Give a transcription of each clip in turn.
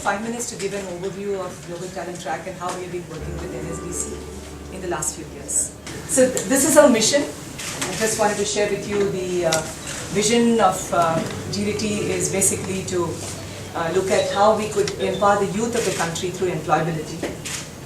5 minutes to give an overview of Global Talent Track and how we have been working with NSDC in the last few years. So this is our mission. I just wanted to share with you the vision of GDT is basically to look at how we could empower the youth of the country through employability.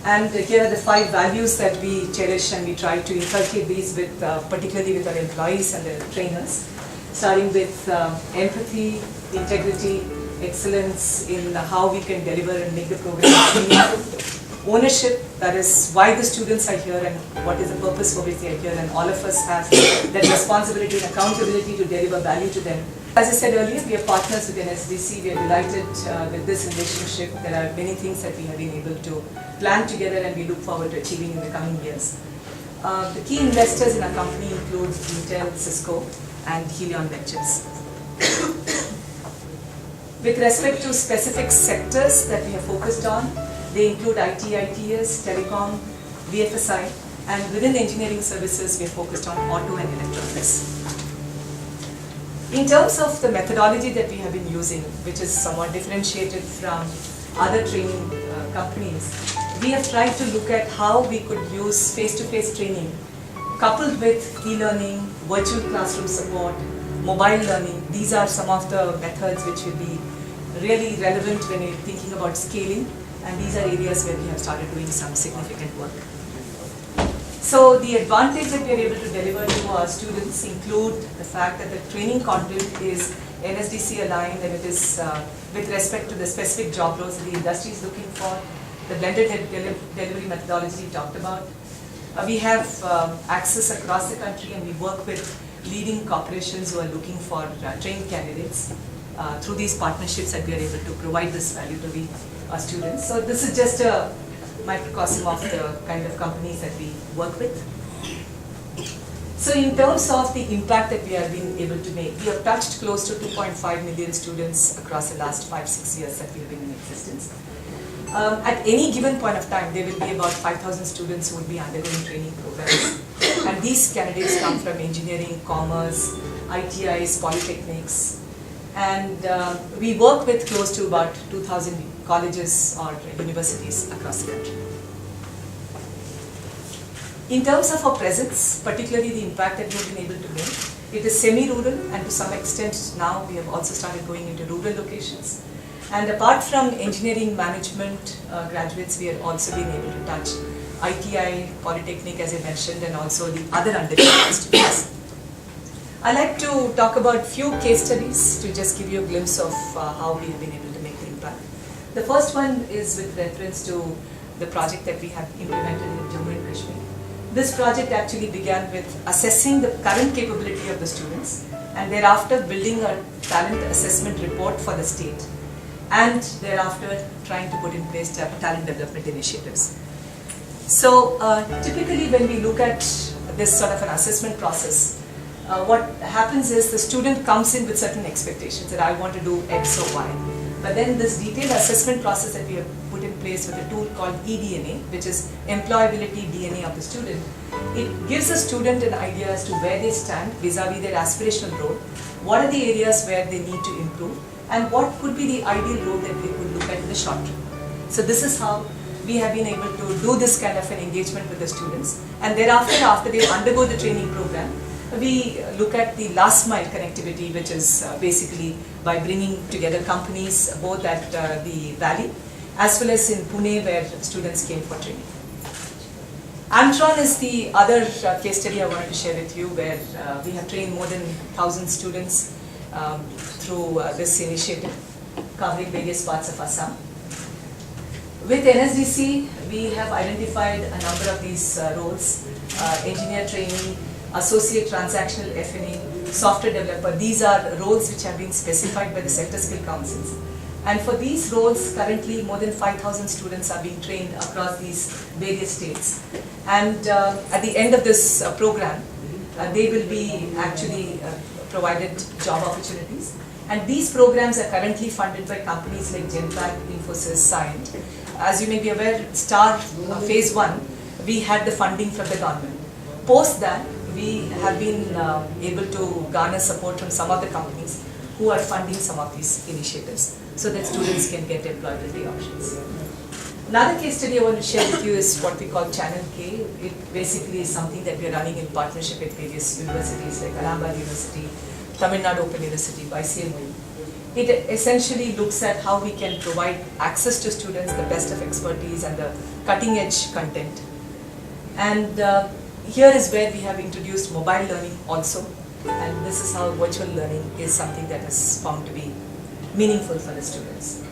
And here are the 5 values that we cherish, and we try to inculcate these with, particularly with our employees and their trainers, starting with empathy, integrity, excellence in how we can deliver and make the program meaningful, ownership, that is why the students are here and what is the purpose for which they are here, and all of us have that responsibility and accountability to deliver value to them. As I said earlier, we are partners with NSDC. We are delighted with this relationship. There are many things that we have been able to plan together, and we look forward to achieving in the coming years. The key investors in our company include Intel, Cisco, and Helion Ventures. With respect to specific sectors that we have focused on, they include IT, ITS, telecom, BFSI, and within engineering services, we are focused on auto and electronics. In terms of the methodology that we have been using, which is somewhat differentiated from other training companies, we have tried to look at how we could use face-to-face training coupled with e-learning, virtual classroom support, mobile learning. These are some of the methods which will be really relevant when you're thinking about scaling, and these are areas where we have started doing some significant work. So the advantage that we are able to deliver to our students include the fact that the training content is NSDC aligned, and it is with respect to the specific job roles that the industry is looking for, the blended delivery methodology we talked about. We have access across the country, and we work with leading corporations who are looking for trained candidates. Through these partnerships that we are able to provide this value to our students. So this is just a microcosm of the kind of companies that we work with. So in terms of the impact that we have been able to make, we have touched close to 2.5 million students across the last 5-6 years that we have been in existence. At any given point of time, there will be about 5,000 students who will be undergoing training programs. And these candidates come from engineering, commerce, ITIs, polytechnics. And we work with close to about 2,000 colleges or universities across the country. In terms of our presence, particularly the impact that we have been able to make, it is semi-rural, and to some extent now we have also started going into rural locations. And apart from engineering management graduates, we have also been able to touch ITI, Polytechnic as I mentioned, and also the other undergraduate students. I'd like to talk about few case studies to just give you a glimpse of how we have been able to make the impact. The first one is with reference to the project that we have implemented in Jammu and Kashmir. This project actually began with assessing the current capability of the students, and thereafter building a talent assessment report for the state, and thereafter trying to put in place talent development initiatives. So typically when we look at this sort of an assessment process, what happens is the student comes in with certain expectations that I want to do X or Y. But then this detailed assessment process that we have put in place with a tool called eDNA, which is Employability DNA of the student, it gives the student an idea as to where they stand vis-a-vis their aspirational role, what are the areas where they need to improve, and what could be the ideal role that they could look at in the short term. So this is how we have been able to do this kind of an engagement with the students, and thereafter, after they undergo the training program, we look at the last mile connectivity, which is basically by bringing together companies both at the Valley as well as in Pune, where students came for training. Antron is the other case study I wanted to share with you, where we have trained more than 1,000 students through this initiative, covering various parts of Assam. With NSDC, we have identified a number of these roles: engineer trainee, associate transactional F&E, software developer. These are roles which have been specified by the sector skill councils. And for these roles, currently more than 5,000 students are being trained across these various states. And at the end of this program, they will be actually provided job opportunities. And these programs are currently funded by companies like Genpact, Infosys, Cyient. As you may be aware, STAR Phase 1, we had the funding from the government. Post that, we have been able to garner support from some of the companies who are funding some of these initiatives. so that students can get employability options. Another case study I want to share with you is what we call Channel K. It basically is something that we are running in partnership with various universities like Allahabad University, Tamil Nadu Open University, YCMU. It essentially looks at how we can provide access to students, the best of expertise and the cutting edge content. And here is where we have introduced mobile learning also. And this is how virtual learning is something that is found to be meaningful for the students.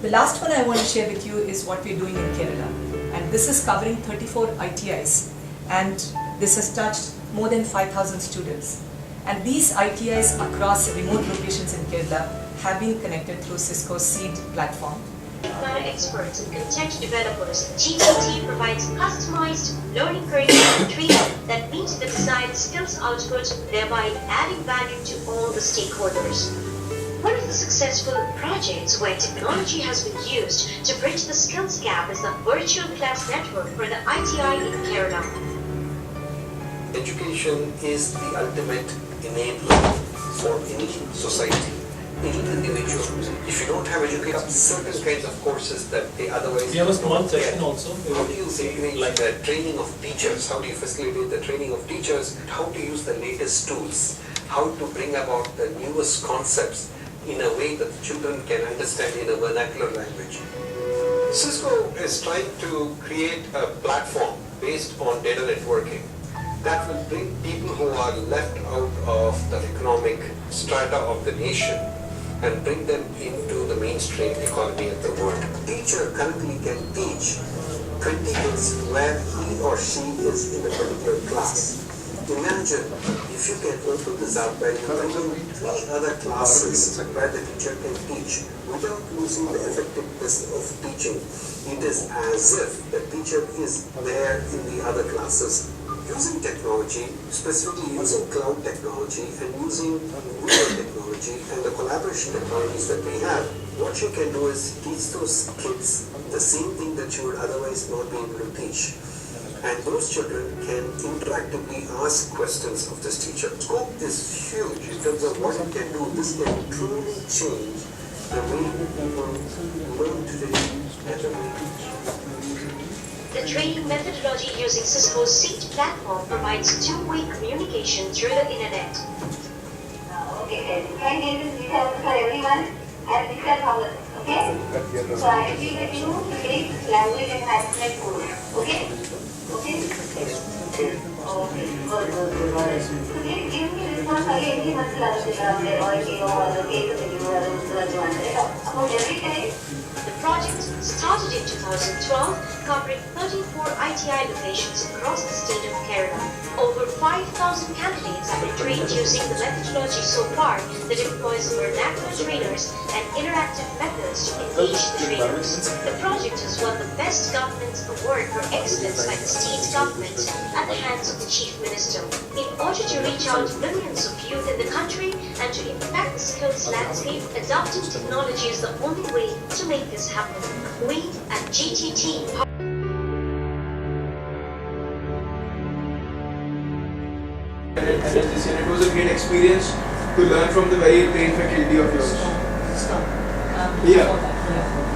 The last one I want to share with you is what we're doing in Kerala. And this is covering 34 ITIs. And this has touched more than 5,000 students. And these ITIs across remote locations in Kerala have been connected through Cisco's Seed platform. Matter experts and content developers, GTT provides customized learning curriculum and training that meets the desired skills output, thereby adding value to all the stakeholders. One of the successful projects where technology has been used to bridge the skills gap is the virtual class network for the ITI in Kerala. Education is the ultimate enabler for any society, any individual. If you don't have education, certain kinds of courses that they otherwise We have a small don't session get. also. How do you integrate the training of teachers? How do you facilitate the training of teachers? How to use the latest tools? How to bring about the newest concepts in a way that the children can understand in a vernacular language? Cisco is trying to create a platform based on data networking that will bring people who are left out of the economic strata of the nation and bring them into the mainstream economy of the world. Teacher currently can teach 20 kids where he or she is in a particular class. Imagine if you can open this up and bring in 3 other classes where the teacher can teach without losing the effectiveness of teaching. It is as if the teacher is there in the other classes. Using technology, specifically using cloud technology and using video technology and the collaboration technologies that we have, what you can do is teach those kids the same thing that you would otherwise not be able to teach. And those children can interactively ask questions of this teacher. Scope is huge in terms of what it can do. This can truly change the way people learn today and the way they teach. The training methodology using Cisco's Seed platform provides two-way communication through the internet. Okay, and this is for everyone and this is how, okay? So I will give you basic language enhancement course, okay? Okay? Okay, good. So give me response again, about every time. The project started in 2012, covering 34 ITI locations across the state of Kerala. Over 5,000 candidates have been trained using the methodology so far that employs vernacular trainers and interactive methods to engage the trainers. The project has won the Best Government Award for Excellence by the state government at the hands of the Chief Minister. In order to reach out to millions of youth in the country and to impact the skills landscape, adopting technology is the only way to make this happen. We at GTT It was a great experience to learn from the very trained faculty of yours. Yeah.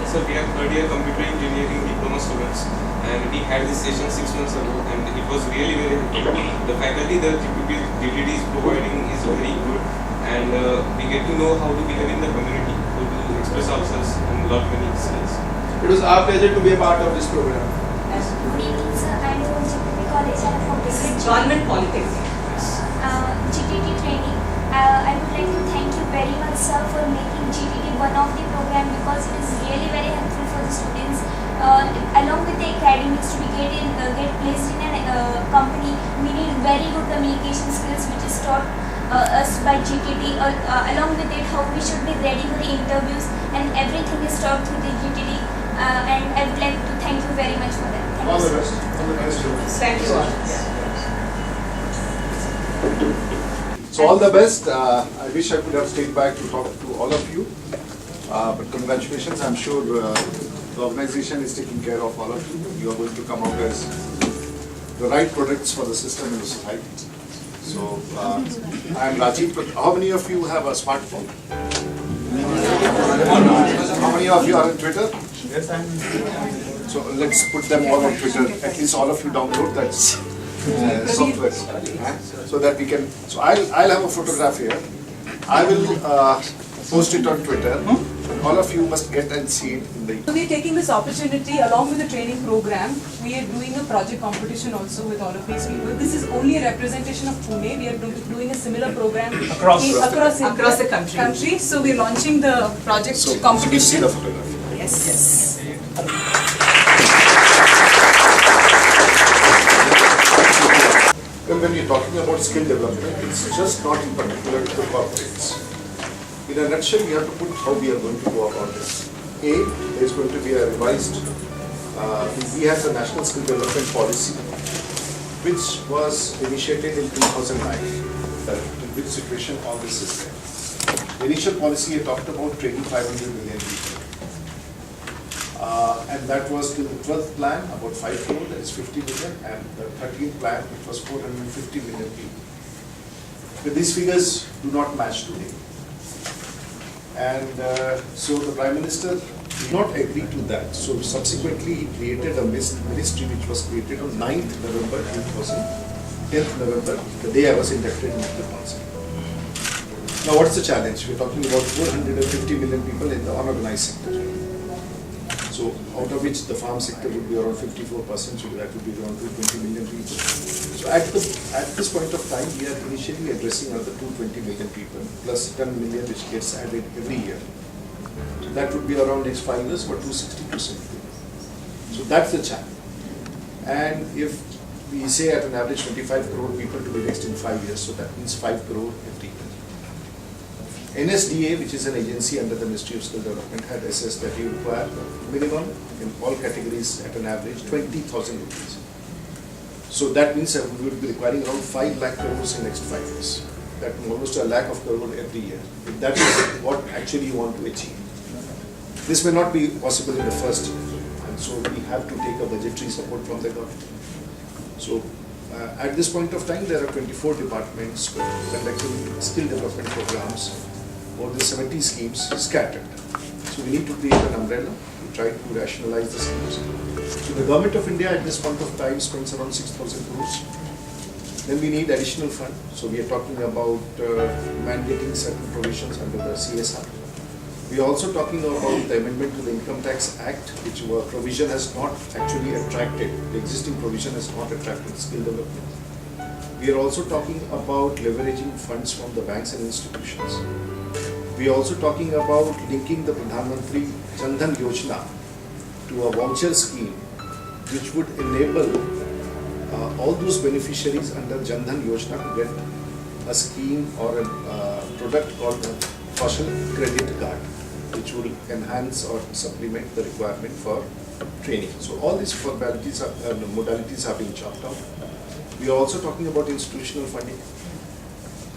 So we have earlier computer engineering diploma students and we had this session 6 months ago and it was really very helpful. The faculty that GTT is providing is very good and we get to know how to behave in the community, how to express ourselves and learn many skills. It was our pleasure to be a part of this program. Good evening, sir. I'm from GTT College. I'm from different Government Polytechnic. GTT training. I would like to thank you very much, sir, for making GTT one of the program because it is really very helpful for the students. Along with the academics to get placed in a company, we need very good communication skills, which is taught us by GTT. Along with it, how we should be ready for the interviews, and everything is taught through the GTT. And I would like to thank you very much for that. Thank All you, the sir. best. All the best. Thank you all. So all the best. I wish I could have stayed back to talk to all of you. But congratulations. I'm sure the organization is taking care of all of you. You are going to come out as the right products for the system and the society. So I am Rajiv. But how many of you have a smartphone? How many of you are on Twitter? So let's put them all on Twitter. At least all of you download that software, so that we can. So I'll have a photograph here. I will post it on Twitter. All of you must get and see it in the. So we are taking this opportunity along with the training program. We are doing a project competition also with all of these people. This is only a representation of Pune. We are doing a similar program across the country. So we are launching the project competition. See the photograph. Yes. When you're talking about skill development, it's just not in particular to the corporates. In a nutshell, we have to put how we are going to go about this. A, there is going to be a revised, we have the National Skill Development Policy, which was initiated in 2009, in which situation all this is there. The initial policy talked about training 500 million people. And that was the 12th plan, about 5 crore, that is 50 million, and the 13th plan, which was 450 million people. But these figures do not match today. And so the Prime Minister did not agree to that. So subsequently, he created a ministry which was created on 9th November 10th November, the day I was inducted into the council. Now, what's the challenge? We're talking about 450 million people in the unorganized sector. So out of which the farm sector would be around 54%, so that would be around 220 million people. So at this point of time, we are initially addressing another 220 million people, plus 10 million which gets added every year. So that would be around next 5 years, about 260%. So that's the challenge. And if we say at an average 25 crore people to be next in 5 years, so that means 5 crore every year. NSDA, which is an agency under the Ministry of Skill Development, had assessed that you require minimum in all categories at an average 20,000 rupees. So that means that we would be requiring around 5 lakh crores in next 5 years. That means almost a lakh of crore every year. If that is what actually you want to achieve. This may not be possible in the first year, and so we have to take a budgetary support from the government. So at this point of time, there are 24 departments conducting skill development programs. More than 70 schemes scattered. So we need to create an umbrella to try to rationalize the schemes. So the Government of India at this point of time spends around 6,000 crores. Then we need additional fund. So we are talking about mandating certain provisions under the CSR. We are also talking about the amendment to the Income Tax Act, which provision has not actually attracted, the existing provision has not attracted skill development. We are also talking about leveraging funds from the banks and institutions. We are also talking about linking the Pradhan Mantri Jan Dhan Yojana to a voucher scheme which would enable all those beneficiaries under Jan Dhan Yojana to get a scheme or a product called the Kaushal Credit Card, which will enhance or supplement the requirement for training. So all these modalities are being chopped out. We are also talking about institutional funding.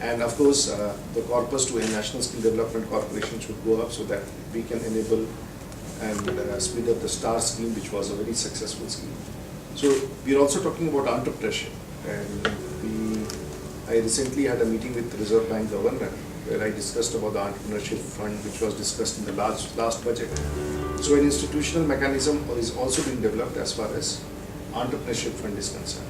And of course, the corpus to a National Skill Development Corporation should go up so that we can enable and speed up the STAR scheme, which was a very successful scheme. So we are also talking about entrepreneurship. And I recently had a meeting with the Reserve Bank Governor where I discussed about the entrepreneurship fund, which was discussed in the last budget. So an institutional mechanism is also being developed as far as entrepreneurship fund is concerned.